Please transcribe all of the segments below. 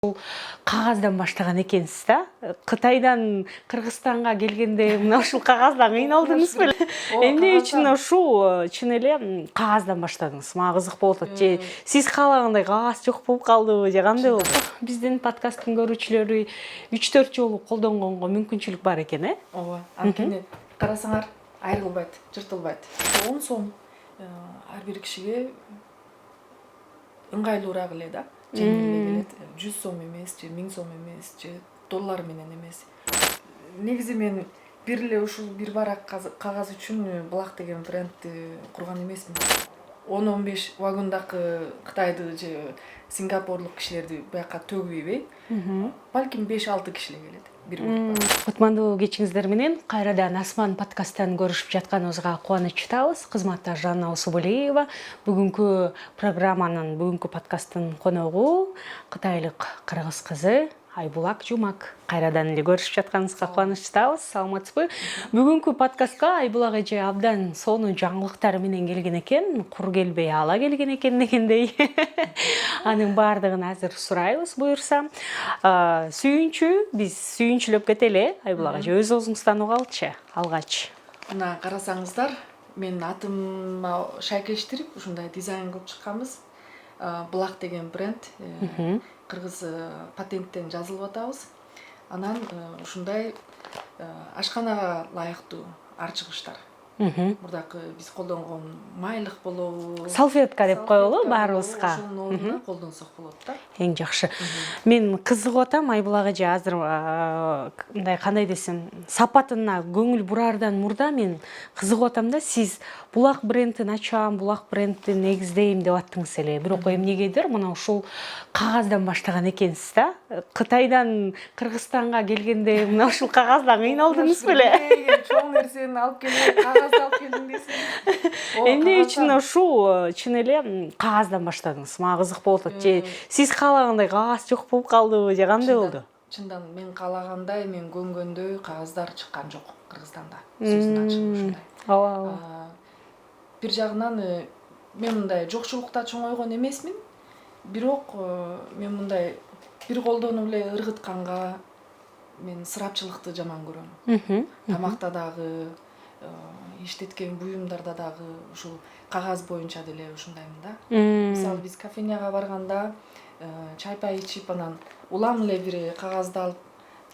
Бул кагаздан баштаган экенсиз да. Кытайдан Кыргызстанга келгенде мына ушул кагаздан кыйналдыңыз беле? Эмне үчүн ушул чын эле кагаздан баштадыңыз? Мага кызык болуп атат. Же сиз каалагандай кагаз жок болуп калдыбы, же кандай болду? Биздин подкасттын көрүүчүлөрү 3-4 жолу колдонгонго мүмкүнчүлүк бар экен, Ооба. Анткени карасаңар айрылбайт, жыртылбайт. 10 сом ар бир кишиге ыңгайлуураак эле да. Жеңил эле келет. 100 сом эмес, же 1000 сом эмес, же доллар менен эмес. Негизи мен бир эле ушул бир барак кагаз үчүн Булак деген брендти курган эмесмин. 10-15 вагондагы Кытайды же Сингапурлук кишилерди буяка төгүп ийбей, балким 5-6 киши эле келет. Кутмандуу кечиңиздер менен кайрадан Асман подкасттан көрүшүп жатканыбызга кубанычтабыз. Кызматта Жанна Усубулиева. Бүгүнкү программанын, бүгүнкү подкасттын коногу кытайлык кыргыз кызы Айбулак Жумак. Кайрадан эле көрүшүп жатканыбызга кубанычтабыз. Саламатсызбы? Бүгүнкү подкастка Айбулак эже абдан сонун жаңылыктар менен келген экен. Кур келбей ала келген экен дегендей. Анын баардыгын азыр сурайбыз буюрса. Биз сүйүнчүлөп кетели. Айбулак эже өзүңүздүн угуп алчы алгач. Мына карасаңыздар, мен атыма шайкештирип ушундай дизайн кылып чыкканбыз. Булак деген бренд, кыргыз патенттен жазылып атабыз. Анан ушундай ашканага ылайыктуу арчыгычтар. Мурдакы биз колдонгон майлык болобу, салфетка деп коелу баарыбызга. Ошонун ордуна колдонсок болот да. Эң жакшы. Мен кызыгып атам, Айбулак эже азыр мындай кандай десем, сапатына көңүл бурардан мурда мен кызыгып атам да, сиз Булак брендин ачам, Булак брендин негиздейм деп аттыңыз эле. Бирок эмнегедир мына ушул кагаздан баштаган экенсиз да. Кытайдан Кыргызстанга келгенде мына ушул кагаздан кыйналдыңыз беле? Чоң нерсени алып келип, кагазды алып келдим дейсиң. Эмне үчүн ушул чын эле кагаздан баштадыңыз? Мага кызык болуп атат. Же сиз каалагандай кагаз жок болуп калдыбы, же кандай болду? Чындан мен каалагандай, мен көнгөндөй кагаздар чыккан жок Кыргызстанда. Сөздүн ачыгы ушундай. Ооба. Бир жагынан мен мындай жокчулукта чоңойгон эмесмин. Бирок мен мындай бир колдонуп эле ыргытканга мен ысырапчылыкты жаман көрөм. Тамакта дагы, иштеткен буюмдарда дагы ушул кагаз боюнча деле ушундаймын да. Мисалы биз кафеняга барганда чай пай ичип, анан улам эле бир кагазды алып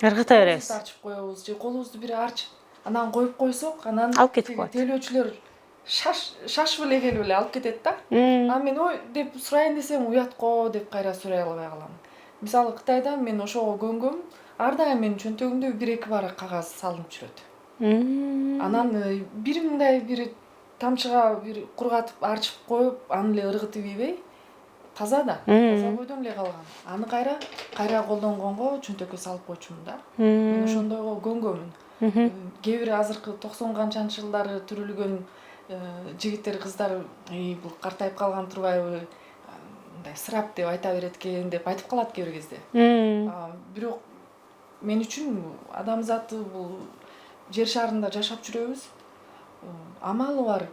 Ыргыта беребиз. Ачып коебуз, же колубузду бир арчып, анан коюп койсок, анан алып кетип коет. Тейлөөчүлөр шашып эле келип эле алып кетет да. А мен ой деп сурайын десем уятко деп кайра сурай албай калам. Мисалы Кытайда мен ошого көнгөм, ар дайым менин чөнтөгүмдө 1-2 барак кагаз салынып жүрөт. Анан бир мындай бир тамчыга бир кургатып арчып коюп, аны эле ыргытып ийбей, таза да, таза бойдон эле калган. Аны кайра колдонгонго чөнтөккө салып койчумун да. Мен ошондойго көнгөнмүн. Кээ бир азыркы 90 канчанчы жылдары төрөлгөн жигиттер, кыздар, бул картайып калган турбайбы, мындай ысырап деп айта берет экен деп айтып калат кээ бир кезде. Бирок мен үчүн адамзаты бул жер шарында жашап жүрөбүз. Амалы бар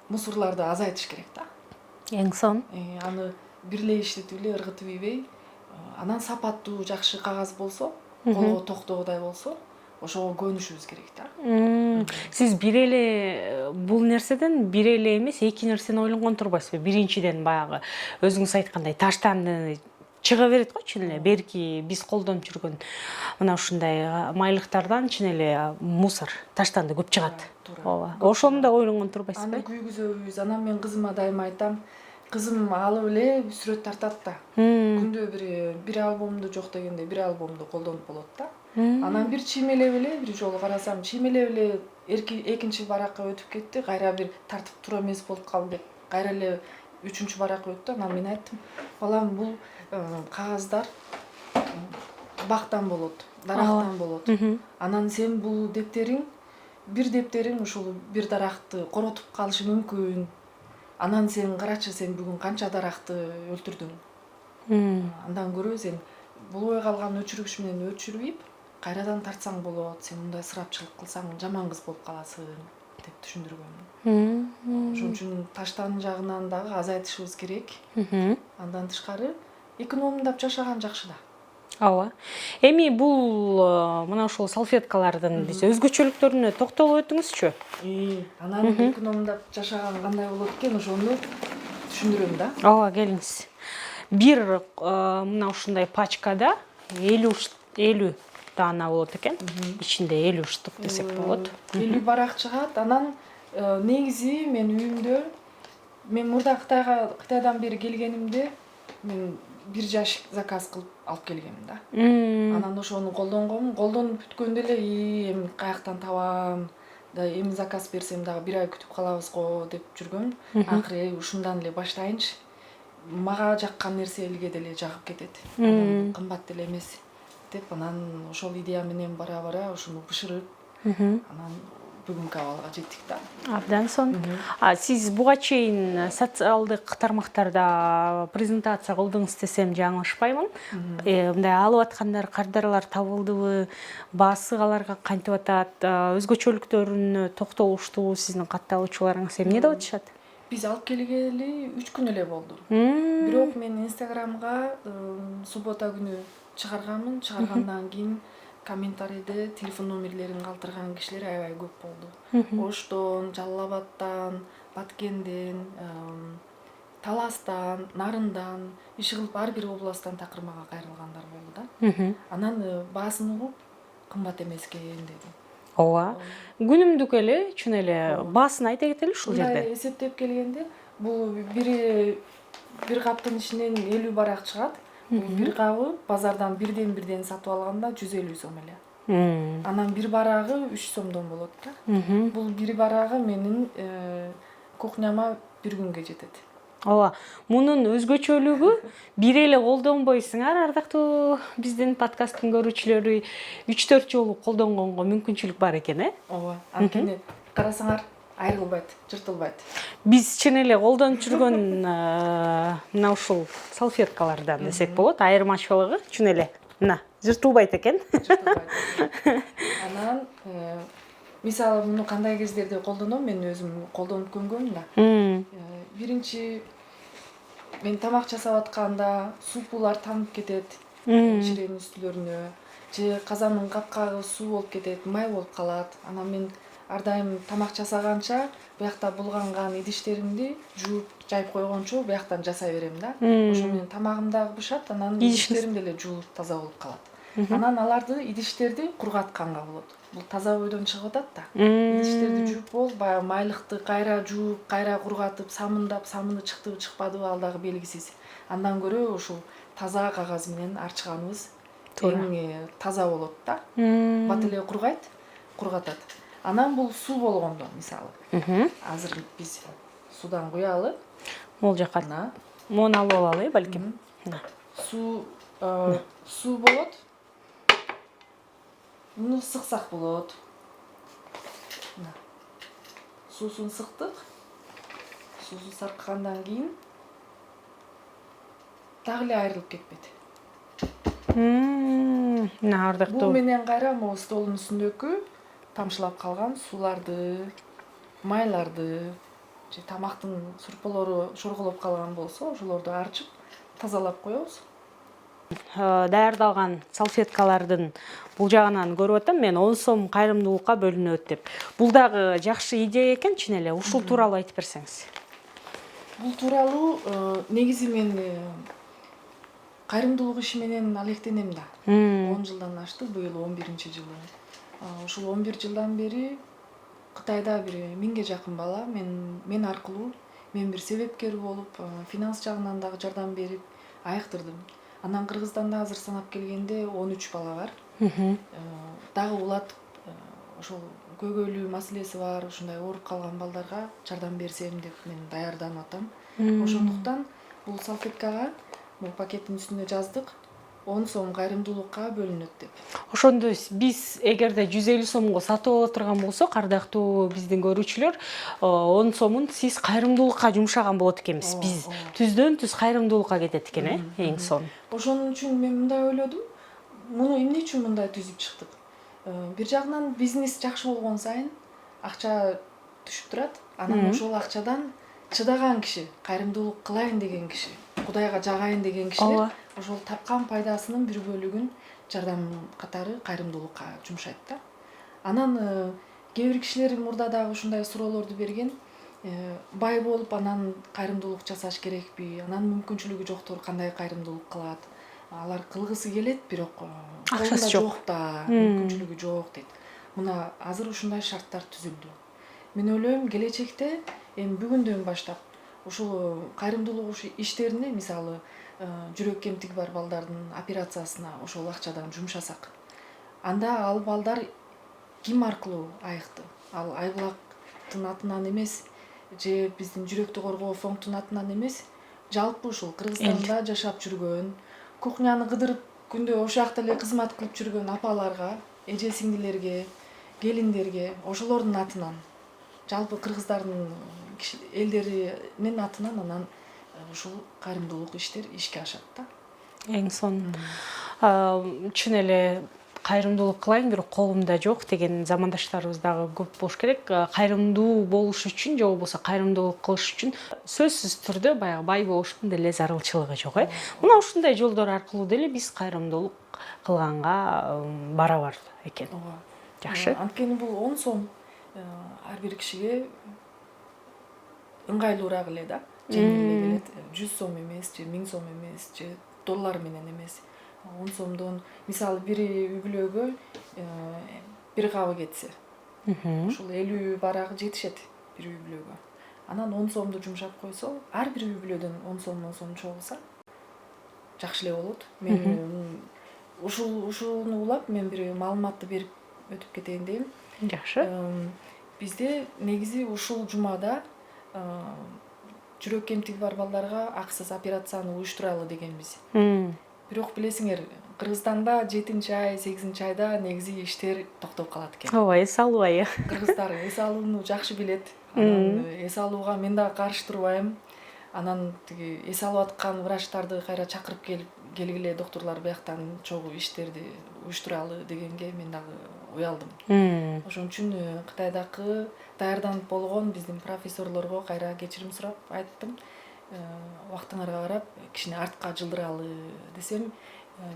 мусорларды азайтыш керек да. Эң сон. Аны бир эле иштетип эле ыргытып ийбей, анан сапаттуу, жакшы кагаз болсо, колго токтогудай болсо, ошого көнүшүбүз керек да. Сиз бир эле бул нерседен бир эле эмес, эки нерсени ойлонгон турбайсызбы? Биринчиден баягы өзүңүз айткандай таштанды чыга берет го чын эле. Берки биз колдонуп жүргөн мына ушундай майлыктардан чын эле мусор, таштанды көп чыгат. Ооба. Ошону да ойлонгон турбайсызбы? Аны күйгүзөбүз. Анан мен кызыма дайыма айтам, кызым алып эле сүрөт тартат да. Күндө бир альбомду жок дегенде бир альбомду колдонуп болот да. Анан бир чиймелеп эле, бир жолу карасам, чиймелеп эле экинчи баракка өтүп кетти, кайра бир тартып тура эмес болуп калды деп, кайра эле 3-чү баракка өттү. Анан мен айттым, балам, бул кагаздар бактан болот, дарактан болот. Анан сен бул дептериң ушул бир даракты коротуп калышы мүмкүн. Анан сен карачы, сен бүгүн канча даракты өлтүрдүң. Андан көрө сен бул ой калган өчүргүч менен өчүрүп, кайрадан тартсаң болот. Сен мындай ысырапчылык кылсаң жаман кыз болуп каласың деп түшүндүргөм. Ошон үчүн таштан жагынан дагы азайтышыбыз керек. Андан тышкары экономдап жашаган жакшы да. ооба. Эми бул мына ушул салфеткалардын биз өзгөчөлүктөрүнө токтолуп өтүңүзчү. Анан экономдап жашаган кандай болот экен, ошону түшүндүрөм да. Ооба, келиңиз. Бир мына ушундай пачкада 50 даана болот экен. Ичинде 50 штук десек болот. 50 барак чыгат. Анан негизи мен үйүмдө, мен мурда Кытайдан бери келгенимде мен бир жаш заказ кылып алып келгем да. Анан ошону колдонгом, колдонуп бүткөндө эле эми каяктан табам, да эми заказ берсем дагы бир ай күтүп калабыз го деп жүргөм. Акыры ушундан эле баштайынчы. Мага жаккан нерсе элге деле жагып кетет. Анан кымбат деле эмес деп, анан ошол идея менен бара-бара ушуну бышырып, анан бүгүнкү абалга жеттик да. Абдан сонун. Сиз буга чейин социалдык тармактарда презентация кылдыңыз десем жаңылышпаймын. Мындай алып аткандар, кардарлар табылдыбы, баасы аларга кантип атат, өзгөчөлүктөрүнө токтолуштубу сиздин катталуучуларыңыз, эмне деп атышат? Биз алып келгели 3 күн эле болду. Бирок мен Инстаграмга суббота күнү чыгарганмын. Чыгаргандан кийин комментарийде телефон номерлерин калтырган кишилер аябай көп болду. Оштон, Жалал Абадтан, Баткенден, Таластан, Нарындан, иши кылып ар бир областтан такыр мага кайрылгандар болду да. Анан баасын угуп, кымбат эмес экен дедим. Ооба. Күнүмдүк эле, чын эле баасын айта кетели ушул жерде. Мындай эсептеп келгенде, бул бир каптын ичинен 50 барак чыгат. Бул бир кабы базардан бирден сатып алганда 150 сом эле. Анан бир барагы 3 сомдон болот да. Бул бир барагы менин кухняма бир күнгө жетет. Ооба. Мунун өзгөчөлүгү бир эле колдонбойсуңар, ардактуу биздин подкасттын көрүүчүлөрү 3-4 жолу колдонгонго мүмкүнчүлүк бар экен, Ооба. Анткени карасаңар айрылбайт, жыртылбайт. Биз чын эле колдонуп жүргөн мына ушул салфеткалардан десек болот, айырмачылыгы чын эле мына жыртылбайт экен. Анан мисалы муну кандай кездерде колдоном, мен өзүм колдонуп көнгөм да. Биринчи мен тамак жасап атканда супулар тамып кетет, чиренин үстүлөрүнө, же казандын капкагы суу болуп кетет, май болуп калат. Анан мен ар дайым тамак жасаганча буякта булганган идиштеримди жууп жайып койгончо буяктан жасай берем да. Ошо менен тамагым дагы бышат, анан идиштерим деле жуулуп таза болуп калат. Анан аларды, идиштерди кургатканга болот. Бул таза бойдон чыгып атат да. Идиштерди жууп болуп, баягы майлыкты кайра жууп, кайра кургатып, самындап, самыны чыктыбы, чыкпадыбы ал дагы белгисиз. Андан көрө ушул таза кагаз менен арчыганыбыз эң таза болот да. Бат эле кургайт, кургатат. Анан бул суу болгондо, мисалы. Азыр биз судан куялы. Могул жака. Муну алып алалы, балким. Суу болот. Муну сыксак болот. Суусун сыктык. Суусун саркыгандан кийин дагы эле айрылып кетпейт. Мына ардактуу. Бул менен кайра могу столдун үстүндөгү тамчылап калган сууларды, майларды, же тамактын сурпалору шорголоп калган болсо, ошолорду арчып, тазалап коебуз. Даярдалган салфеткалардын бул жагынан көрүп атам, мен 10 сом кайрымдуулукка бөлүнөт деп. Бул дагы жакшы идея экен, чын эле. Ушул тууралуу айтып берсеңиз. Бул тууралуу негизи мен кайрымдуулук иши менен алектенем да. 10 жылдан ашты, быйыл 11-жылы. Ушул 11 жылдан бери Кытайда бир 1000ге жакын бала мен аркылуу, мен бир себепкер болуп, финанс жагынан дагы жардам берип айыктырдым. Анан Кыргызстанда азыр санап келгенде 13 бала бар. Дагы улат ошол көйгөйлүү маселеси бар, ушундай ооруп калган балдарга жардам берсем деп мен даярданып атам. Ошондуктан бул салфеткага, бул пакеттин үстүнө жаздык. 10 сом кайрымдуулукка бөлүнөт деп. Ошондо биз эгерде 150 сомго сатып ала турган болсок, ардактуу биздин көрүүчүлөр, 10 сомун сиз кайрымдуулукка жумшаган болот экенбиз. Биз түздөн түз кайрымдуулукка кетет экен, эң сонун. Ошонун үчүн мен мындай ойлодум. Муну эмне үчүн мындай түзүп чыктык? Бир жагынан бизнес жакшы болгон сайын акча түшүп турат. Анан ошол акчадан чыдаган киши, кайрымдуулук кылайын деген киши, Кудайга жагайын деген кишилер ошол тапкан пайдасынын бир бөлүгүн жардам катары кайрымдуулукка жумшайт да. Анан кээ бир кишилер мурда дагы ушундай суроолорду берген. Бай болуп анан кайрымдуулук жасаш керекпи? Анан мүмкүнчүлүгү жоктор кандай кайрымдуулук кылат? Алар кылгысы келет, бирок Акчасы колунда жок. жок да, мүмкүнчүлүгү жок дейт. Мына азыр ушундай шарттар түзүлдү. Мен ойлойм, келечекте эми бүгүндөн баштап ушул кайрымдуулук иштерине, мисалы, жүрөк кемтиги бар балдардын операциясына ошол акчадан жумшасак, анда ал балдар ким аркылуу айыкты? Ал Айбулактын атынан эмес, же биздин жүрөктү коргоо фондунун атынан эмес, жалпы ушул Кыргызстанда жашап жүргөн, кухняны кыдырып күндө ошол жакта эле кызмат кылып жүргөн апаларга, эже сиңдилерге, келиндерге, ошолордун атынан, жалпы кыргыздардын элдеринин атынан анан ушул кайрымдуулук иштер ишке ашат да. Эң сонун. Чын эле кайрымдуулук кылайын, бирок колумда жок деген замандаштарыбыз дагы көп болуш керек. Кайрымдуу болуш үчүн же болбосо кайрымдуулук кылыш үчүн сөзсүз түрдө баягы бай болуштун деле зарылчылыгы жок. Мына ушундай жолдор аркылуу деле биз кайрымдуулук кылганга барабар экен. Жакшы. Анткени бул 10 сом ар бир кишиге ыңгайлуураак эле да. Жеңил эле келет. 100 сом эмес, же 1000 сом эмес, же доллар менен эмес. 10 сомдон мисалы бир үй бүлөгө бир кабы кетсе, ушул 50 барагы жетишет бир үй бүлөгө. Анан 10 сомду жумшап койсо, ар бир үй бүлөдөн 10 сом чогулса жакшы эле болот. Мен ушуну улап мен бир маалыматты берип өтүп кетейин дейм. Жакшы. Бизде негизи ушул жумада жүрөк кемтиги бар балдарга акысыз операцияны уюштуралы дегенбиз. Бирок билесиңер, Кыргызстанда 7-ай, 8 айда негизи иштер токтоп калат экен. Ооба, эс албай. Кыргыздар эс алууну жакшы билет. Анан эс алууга мен дагы каршы турбайм. Анан тиги эс алып аткан врачтарды кайра чакырып келгиле, докторлор бияктан чогуу иштерди уюштуралы дегенге мен дагы уялдым. Ошон үчүн Кытайдагы даярданып болгон биздин профессорлорго кайра кечирим сурап айттым. Убактыңарга карап кичине артка жылдыралы десем,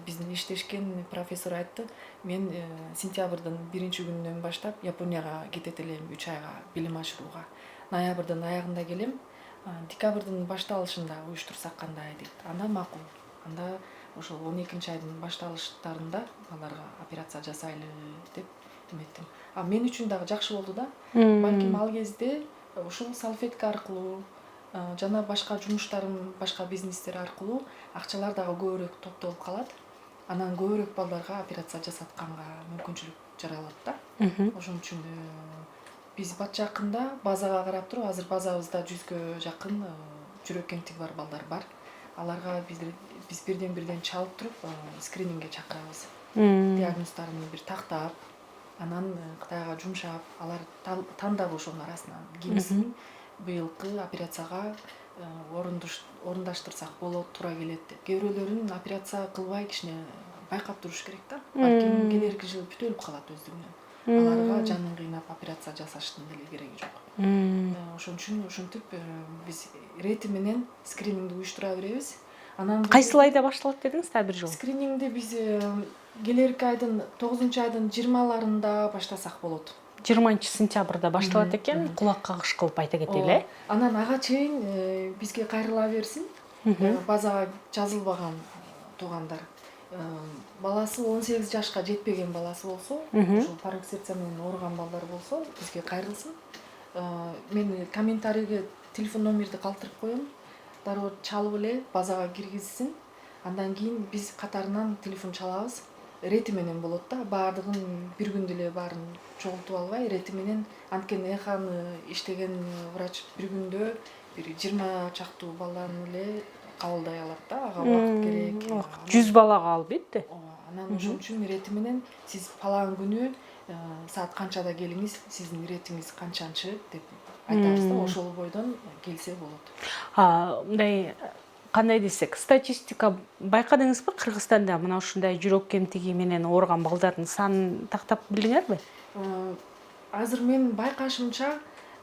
биздин иштешкен профессор айтты, мен сентябрдын 1-күнүнөн баштап Японияга кетет элем 3 айга билим ашырууга. Ноябрдын аягында келем, декабрдын башталышында уюштурсак кандай дейт. Анда макул. Анда ошол 12-айдын башталыштарында аларга операция жасайлы деп эметтим. Мен үчүн дагы жакшы болду да. Балким ал кезде ушул салфетка аркылуу жана башка жумуштарым, башка бизнестер аркылуу акчалар дагы көбүрөөк топтолуп калат. Анан көбүрөөк балдарга операция жасатканга мүмкүнчүлүк жаралат да. Ошон үчүн биз бат жакында базага карап туруп, азыр базабызда 100гө жакын жүрөк кемтиги бар балдар бар. Аларга биз бирден чалып туруп скринингге чакырабыз. Диагноздарын бир тактап, анан Кытайга жумшап, алар тандап ошонун арасынан кимисин быйылкы операцияга орундаштырсак болот, туура келет деп. Кээ бирөөлөрүн операция кылбай кичине байкап туруш керек да. Балким келерки жыл бүтөлүп калат өздүгүнөн. Аларга жанын кыйнап операция жасаштын деле кереги жок. Ошон үчүн ошентип биз рети менен скринингди уюштура беребиз. Анан Кайсыл айда башталат дедиңиз та бир жол? Скринингди биз келерки айдын 9-айдын 20-ларында баштасак болот. 20-сентябрда башталат экен, кулак кагыш кылып айта кетели. Анан ага чейин бизге кайрыла берсин. Базага жазылбаган туугандар. Баласы 18 жашка жетпеген баласы болсо, ошол порок сердца менен ооруган балдар болсо, бизге кайрылсын. Мен комментарийге телефон номерди калтырып коем. Дароо чалып эле базага киргизсин. Андан кийин биз катарынан телефон чалабыз. Рети менен болот да, баардыгын бир күндө эле баарын чогултуп албай, рети менен, анткени эханы иштеген врач бир күндө бир 20 чактуу баланы эле кабылдай алат да, ага убакыт керек. 100 балага албетти. Анан ошон үчүн рети менен сиз палаан күнү саат канчада келиңиз, сиздин ретиңиз канчанчы деп айтабыз да, ошол бойдон келсе болот. Мындай кандай десек, статистика байкадыңызбы, Кыргызстанда мына ушундай жүрөк кемтиги менен ооруган балдардын санын тактап билдиңерби? Азыр мен байкашымча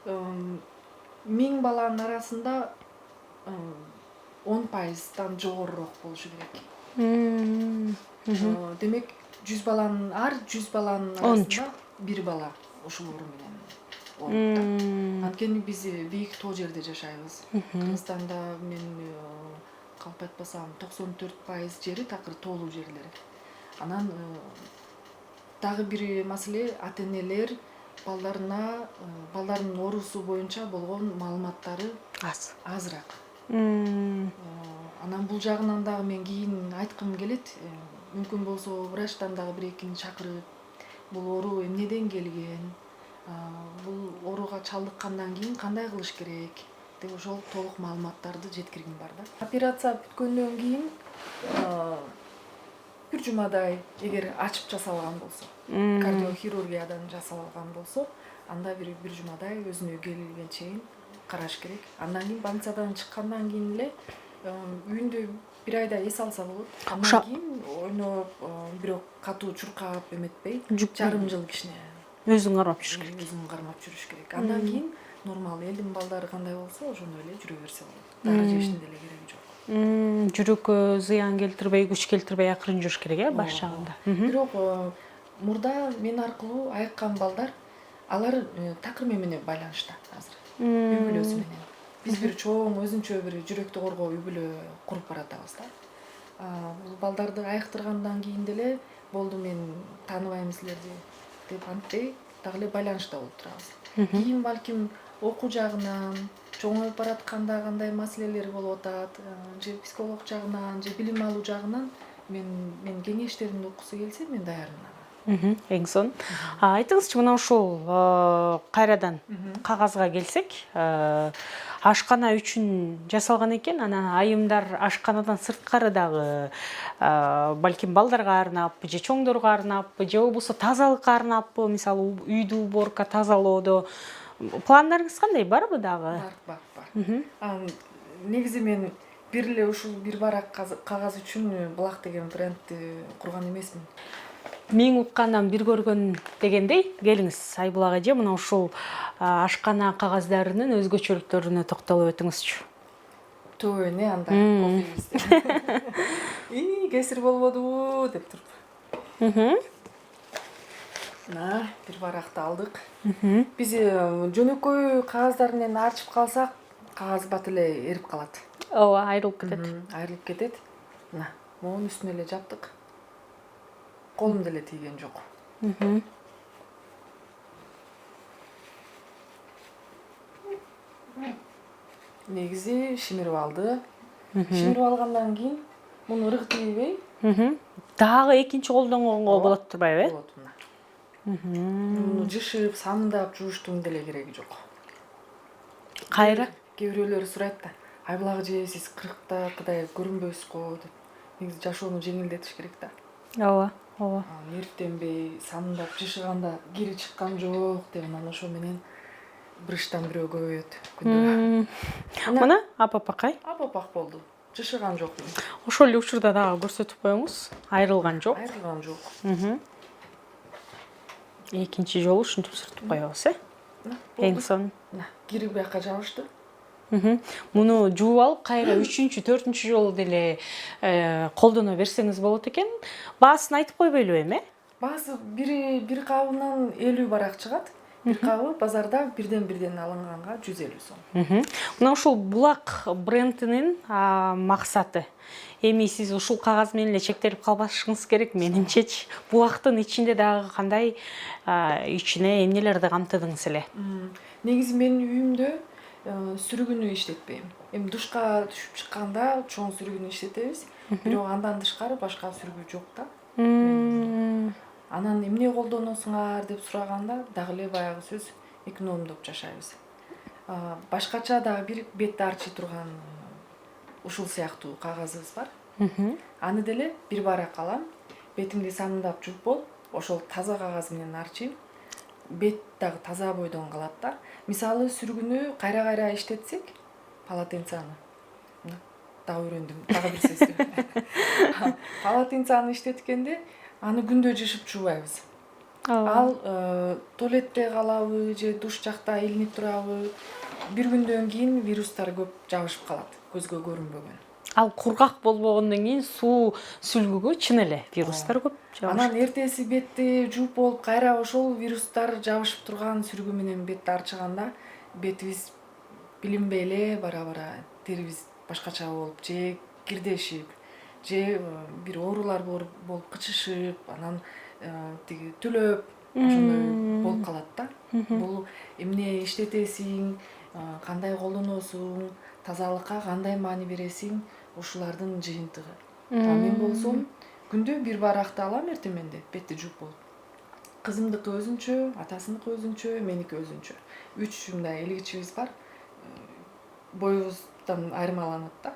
1000 баланын арасында 10%-дан жогорураак болушу керек. Демек 100 баланын 100 баланын арасында бир бала ушул оору менен ооруп да. Анткени биз бийик тоо жерде жашайбыз. Кыргызстанда мен калп айтпасам 94% жери такыр тоолуу жерлер. Анан дагы бир маселе ата-энелер балдарынын оорусу боюнча болгон маалыматтары азыраак. Анан бул жагынан дагы мен кийин айткым келет. Мүмкүн болсо врачтан дагы бир-экини чакырып, бул оору эмнеден келген, бул ооруга чалдыккандан кийин кандай кылыш керек деп ошол толук маалыматтарды жеткиргим бар да. Операция бүткөндөн кийин бир жумадай эгер ачып жасалган болсо, кардиохирургиядан жасалган болсо, анда бир жумадай өзүнө келгенче чейин караш керек. Андан кийин больницадан чыккандан кийин эле үйүндө бир айда эс алса болот. Андан кийин ойноп, бирок катуу чуркап эметпей, жарым жыл кичине өзүң кармап жүрүш керек. Өзүң кармап жүрүш керек. Андан кийин нормал элдин балдары кандай болсо, ошондой эле жүрө берсе болот. Дары жештин деле кереги жок. Жүрөккө зыян келтирбей, күч келтирбей акырын жүрүш керек, баш жагында. Бирок мурда мен аркылуу айыккан балдар, алар такыр менен байланышта азыр. Үй бүлөсү менен. Биз бир чоң өзүнчө бир жүрөктү коргоо үй бүлө куруп баратабыз да. Бул балдарды айыктыргандан кийин деле болду, мен тааныбайм силерди деп антпей дагы эле байланышта болуп турабыз. Кийин балким окуу жагынан, чоңоюп баратканда кандай маселелер болуп атат, же психолог жагынан, же билим алуу жагынан мен кеңештеримди уккусу келсе, мен даярмын. Эң сонун. Айтыңызчы, мына ушул кайрадан кагазга келсек, ашкана үчүн жасалган экен, анан айымдар ашканадан сырткары дагы балким балдарга арнап, же чоңдорго арнап, же болбосо тазалыкка арнап, мисалы үйдү уборка тазалоодо пландарыңыз кандай, барбы дагы? Бар. Негизи мен бир эле ушул бир барак кагаз үчүн Булак деген брендти курган эмесмин. Мен уккандан бир көргөн дегендей, келиңиз Айбулак эже, мына ушул ашкана кагаздарынын өзгөчөлүктөрүнө токтолуп өтүңүзчү. Төбөне анда кофебизде. Кесир болбодубу деп туруп. Бир баракты алдык. Биз жөнөкөй кагаздар менен ачып калсак, кагаз бат эле эрип калат. Ооба, айрылып кетет. Айрылып кетет. Мына, монун үстүнө эле жаптык. Колум деле тийген жок. Негизи шимирип алды. Шимирип алгандан кийин муну ыргы тийбей, дагы экинчи колдонгонго болот турбайбы? Болот мына. Муну жышып, самындап жууштун деле кереги жок. Кайра кээ бирөөлөр сурайт да, Айбулак эже, сиз 40-кыдай көрүнбөйсүз го деп. Негизи жашоону жеңилдетиш керек да. Ооба. Нервтенбей, самындап жышыганда кири чыккан жок деп, анан ошо менен бир иштан бирөө көбөйөт күндө. Мына апапакай. Апапак болду. Жышыган жокмун. Ошол эле учурда дагы көрсөтүп коюңуз. Айрылган жок. Айрылган жок. Экинчи жолу ушинтип сүртүп коебуз, Эң сонун. Кири бияка жабышты. Муну жууп алып, кайра 3-4 жолу деле колдоно берсеңиз болот экен. Баасын айтып койбойлу эми? Баасы бир кабынан 50 барак чыгат. Бир кабы базарда бирден алынганга 150 сом. Мына ушул Булак брендинин максаты. Эми сиз ушул кагаз менен эле чектелип калбашыңыз керек, менимчечи. Булактын ичинде дагы кандай ичине эмнелерди камтыдыңыз эле? Негизи менин үйүмдө сүрүгүнү иштетпейм. Эми душка түшүп чыкканда чоң сүрүгүнү иштетебиз. Бирок андан тышкары башка сүрүгү жок да. Анан эмне колдоносуңар деп сураганда, дагы эле баягы сөз, экономдоп жашайбыз. Башкача дагы бир бетти арчый турган ушул сыяктуу кагазыбыз бар. Аны деле бир барак алам, бетимди самындап жууп болуп, ошол таза кагаз менен арчыйм. Бет дагы таза бойдон калат да. Мисалы сүргүнү кайра иштетсек, полотенцаны. Дагы үйрөндүм, дагы бир сөз. Полотенцаны иштеткенде аны күндө жышып жуубайбыз. Ал туалетте калабы же душ жакта илинип турабы, бир күндөн кийин вирустар көп жабышып калат, көзгө көрүнбөгөн. Ал кургак болбогондон кийин суу сүлгүгө чын эле вирустар көп Анан эртеси бетти жууп болуп кайра ошол вирустар жабышып турган сүлгү менен бетти арчыганда бетибиз билинбей эле бара терибиз башкача болуп же кирдешип же бир оорулар болуп кычышып анан тиги түлөп ошондой болуп калат да. Бул эмне иштетесиң, кандай колдоносуң, тазалыкка кандай маани бересиң, ушулардын жыйынтыгы. Мен болсом күндө бир баракты алам эртеменде бетти жууп болуп. Кызымдыкы өзүнчө, атасыныкы өзүнчө, меники өзүнчө. 3 мындай илгичибиз бар. Боюбуздан айырмаланат да.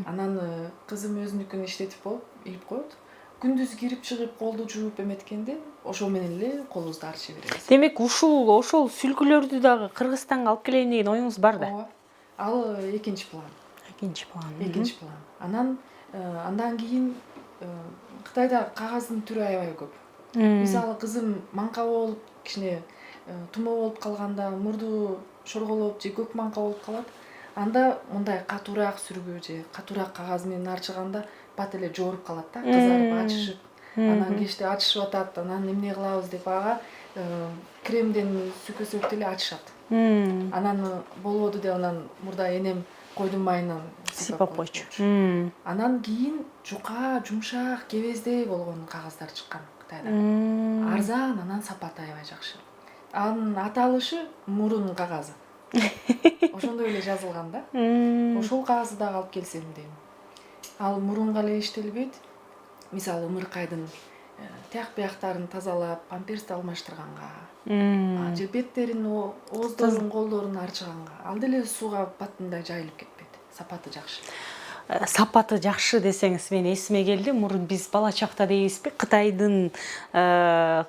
Анан кызым өзүнүкүн иштетип болуп, илип коет. Күндүз кирип чыгып колду жууп эметкенде ошол менен эле колубузду арчый беребиз. Демек ошол сүлгүлөрдү дагы Кыргызстанга алып келейин деген оюңуз бар да? Ооба. Ал экинчи план. Экинчи план. Андан кийин Кытайда кагаздын түрү аябай көп. Мисалы кызым маңка болуп, кичине тумоо болуп калганда, мурду шорголоп же көк маңка болуп калат. Анда мындай катуураак сүргү же катуураак кагаз менен арчыганда бат эле жооруп калат да, кызарып ачышып. Анан кечте ачышып атат, анан эмне кылабыз деп ага кремден сүркөсөк деле ачышат. Анан болбоду деп анан мурда энем койдун майынан сыйпап койчу. Анан кийин жука, жумшак, кебездей болгон кагаздар чыккан Кытайда. Арзан, анан сапаты аябай жакшы. Анын аталышы мурун кагазы. Ошондой эле жазылган да. Ошол кагазды дагы алып келсем дейм. Ал мурунга эле иштелбейт. Мисалы ымыркайдын тияк бияктарын тазалап, памперсти алмаштырганга, же беттерин, ооздорун, колдорун арчыганга. Ал деле сууга баттындай жайылып кетпейт. Сапаты жакшы. Сапаты жакшы десеңиз, мен эсиме келди. Мурун биз бала чакта дейбизби,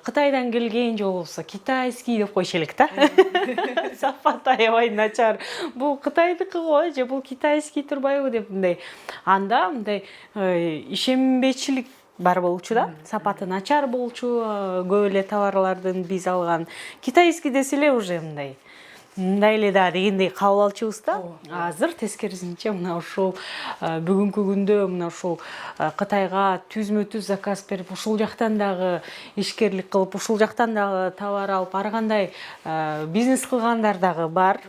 Кытайдан келген же болбосо китайский деп койчу элек да. Сапаты аябай начар. Бул Кытайдыкы го же бул китайский турбайбы деп мындай. Анда мындай ишенбечилик бар болчу да. Сапаты начар болчу, көп эле товарлардын биз алган. Китайский десе эле уже мындай эле да дегендей кабыл алчубуз да. Азыр тескерисинче мына ушул бүгүнкү күндө мына ушул Кытайга түзмө-түз заказ берип, ушул жактан дагы ишкерлик кылып, ушул жактан дагы товар алып, ар кандай бизнес кылгандар дагы бар.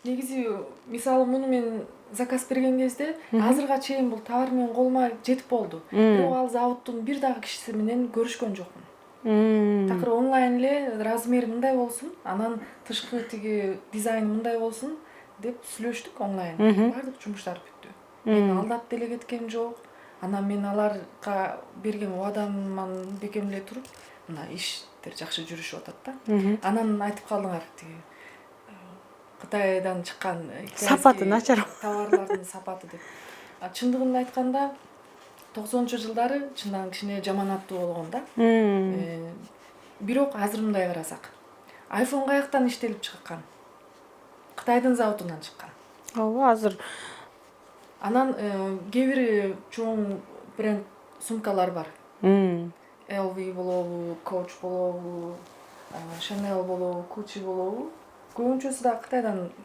Негизи мисалы муну мен заказ берген кезде азырга чейин бул товар менен колума жетип болду. Бирок ал заводдун бир дагы кишиси менен көрүшкөн жокмун. Такыр онлайн эле размери мындай болсун, анан тышкы тиги дизайны мындай болсун деп сүйлөштүк онлайн. Бардык жумуштар бүттү. Мен алдап деле кеткем жок. Анан мен аларга берген убадаман бекем эле туруп, мына иштер жакшы жүрүшүп атат да. Анан айтып калдыңар тиги Кытайдан чыккан сапаты начар товарлардын сапаты деп. Чындыгын айтканда 90-жылдары чындан кичине жаманаттуу болгон да. Бирок азыр мындай карасак, iPhone каяктан иштелип чыккан? Кытайдын заводунан чыккан. Ооба, азыр. Анан кээ бир чоң бренд сумкалар бар. LV болобу, Coach болобу, Chanel болобу, Gucci болобу. Көбүнчөсү да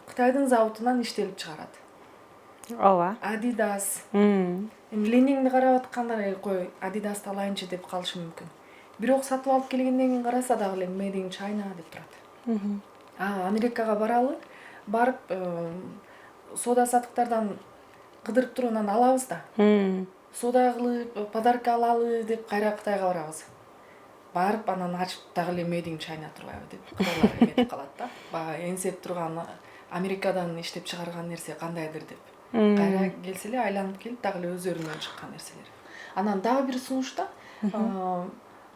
Кытайдын заводунан иштелип чыгарат. Ооба. Adidas. Ленингди карап аткандар кой Adidas'ты алайынчы деп калышы мүмкүн. Бирок сатып алып келгенден кийин караса дагы эле Made in China деп турат. Америкага баралы, барып сода сатыктардан кыдырып туруп анан алабыз да. Сода кылып, подарка алалы деп кайра Кытайга барабыз. Барып анан ачып дагы эле Made in China турбайбы деп кытайлар эметип калат да. Бага энсеп турган Америкадан иштеп чыгарган нерсе кандайдыр деп. Кайра келсе эле айланып келип дагы эле өздөрүнөн чыккан нерселер. Анан дагы бир сунушта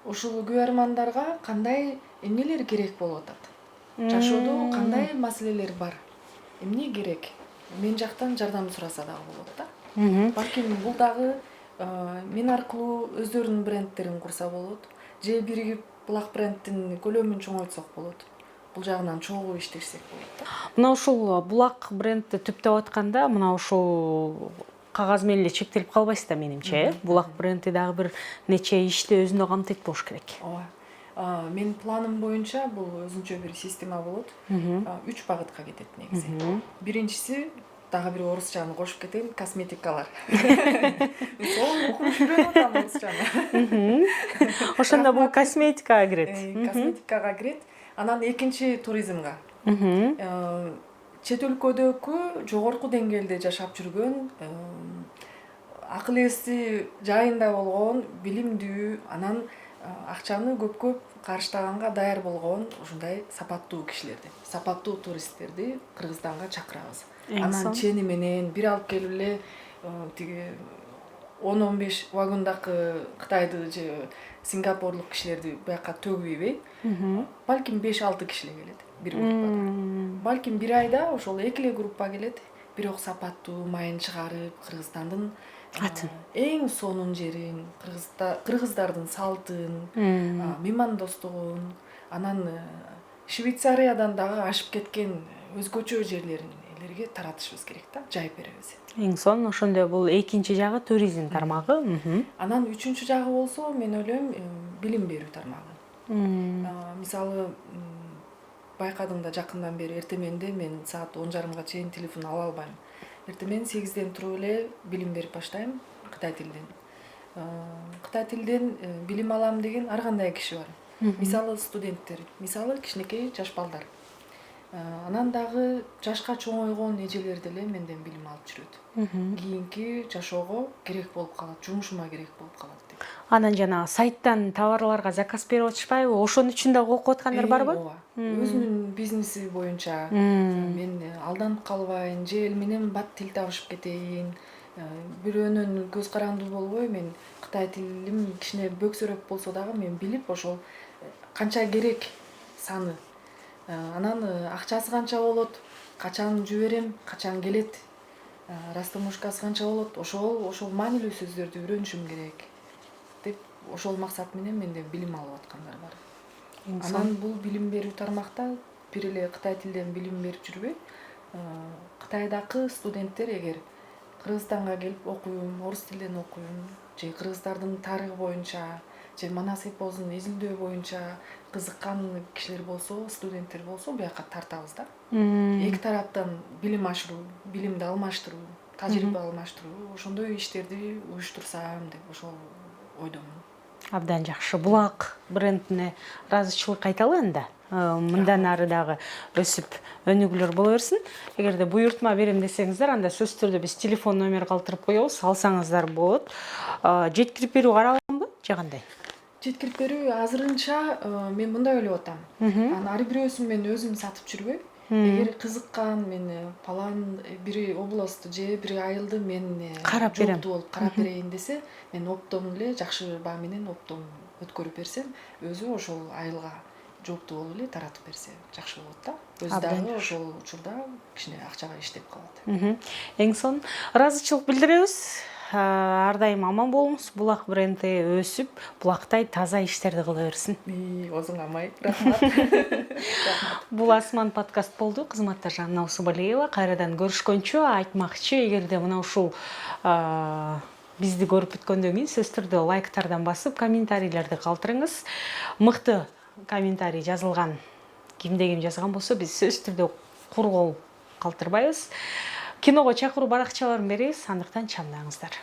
ушул күйөрмандарга кандай эмнелер керек болуп атат? Жашоодо кандай маселелер бар? Эмне керек? Мен жактан жардам сураса дагы болот да. Балким бул дагы мен аркылуу өздөрүнүн брендтерин курса болот. Же биригип булак брендтин көлөмүн чоңойтсок болот. Бул жагынан чогуу иштешсек болот да. Мына ушул булак брендти түптөп атканда, мына ушул кагаз менен эле чектелип калбайсыз да менимче, булак бренди дагы бир нече ишти өзүнө камтыйт болуш керек. Ооба. Мен планым боюнча бул өзүнчө бир система болот. 3 багытка кетет негизи. Биринчиси дагы бир орусчаны кошуп кетейин, косметикалар. Мен сол окуп жүрөм атам орусчаны. Ошондо бул косметикага кирет. Косметикага кирет. Анан экинчи туризмга. Чет өлкөдөгү жогорку деңгээлде жашап жүргөн, акыл эси жайында болгон, билимдүү, анан акчаны көп карыштаганга даяр болгон ушундай сапаттуу кишилерди, сапаттуу туристтерди Кыргызстанга чакырабыз. Анан чени менен бир алып келип эле тиги 10-15 вагондагы Кытайды же Сингапурлук кишилерди буяка төгүп ийбей, балким 5-6 киши эле келет бир группада. Балким бир айда ошол 2 эле группа келет, бирок сапаттуу майын чыгарып, Кыргызстандын эң сонун жерин, кыргыздардын салтын, меймандостугун, анан Швейцариядан дагы ашып кеткен өзгөчө жерлерге таратышыбыз керек да, жайып беребиз. Эң сонун ошондо бул экинчи жагы туризм тармагы. Анан үчүнчү жагы болсо, мен ойлойм, билим берүү тармагы. Мисалы, байкадым да жакындан бери эртеменде мен саат 10:30га чейин телефон ала албайм. Эртемен 8-ден туруп эле билим берип баштайм Кытай тилинен. Кытай тилинен билим алам деген ар кандай киши бар. Мисалы студенттер, мисалы кичинекей жаш балдар. Анан дагы жашка чоңойгон эжелер деле менден билим алып жүрөт. Кийинки жашоого керек болуп калат, жумушума керек болуп калат деп. Анан жана сайттан товарларга заказ берип атышпайбы? Ошон үчүн дагы окуп аткандар барбы? Ооба. Өзүнүн бизнеси боюнча мен алданып калбайын, же эл менен бат тил табышып кетейин, бирөөнүн көз каранды болбой, мен Кытай тилим кичине бөксөрөөк болсо дагы мен билип, ошол канча керек саны, анан акчасы канча болот, качан жиберем, качан келет, растаможкасы канча болот, ошол маанилүү сөздөрдү үйрөнүшүм керек деп, ошол максат менен менден билим алып аткандар бар. Анан бул билим берүү тармакта бир эле Кытай тилинен билим берип жүрбөй, Кытайдагы студенттер эгер Кыргызстанга келип окуйм, орус тилинен окуйм, же кыргыздардын тарыхы боюнча, же Манас эпосун изилдөө боюнча кызыккан кишилер болсо, студенттер болсо, буяка тартабыз да. Эки тараптан билим ашыруу, билимди алмаштыруу, тажрыйба алмаштыруу, ошондой иштерди уюштурсам деп ошол ойдомун. Абдан жакшы. Булак брендине ыраазычылык айталы энди. Мындан ары дагы өсүп өнүгүүлөр боло берсин. Эгерде буйртма берем десеңиздер, анда сөзсүз түрдө биз телефон номер калтырып коебуз, алсаңыздар болот. Жеткирип берүү каралганбы же кандай? Жеткирип берүү азырынча мен мындай ойлоп атам. Ар бирөөсүн мен өзүм сатып жүрбөй. Эгер кызыккан, мен палан бир областты же бир айылды мен карап берем, болуп карап берейин десе, мен оптом эле жакшы баа менен оптом өткөрүп берсем, өзү ошол айылга жооптуу болуп эле таратып берсе жакшы болот да. Өзү дагы ошол учурда кичине акчага иштеп калат. Эң сонун ыраазычылык билдиребиз. Ар дайым аман болуңуз. Булак бренди өсүп, булактай таза иштерди кыла берсин. Озуңа май. Рахмат. Бул Асман подкаст болду. Кызматтар Жанна Усубалиева. Кайрадан көрүшкөнчө айтмакчы, эгерде мына ушул бизди көрүп бүткөндөн кийин сөзсүз түрдө лайктардан басып, комментарийлерди калтырыңыз. Мыкты комментарий жазылган, кимде ким жазган болсо, биз сөзсүз түрдө кургол калтырбайбыз. Киного чакыруу баракчаларын беребиз, андыктан чамдаңыздар.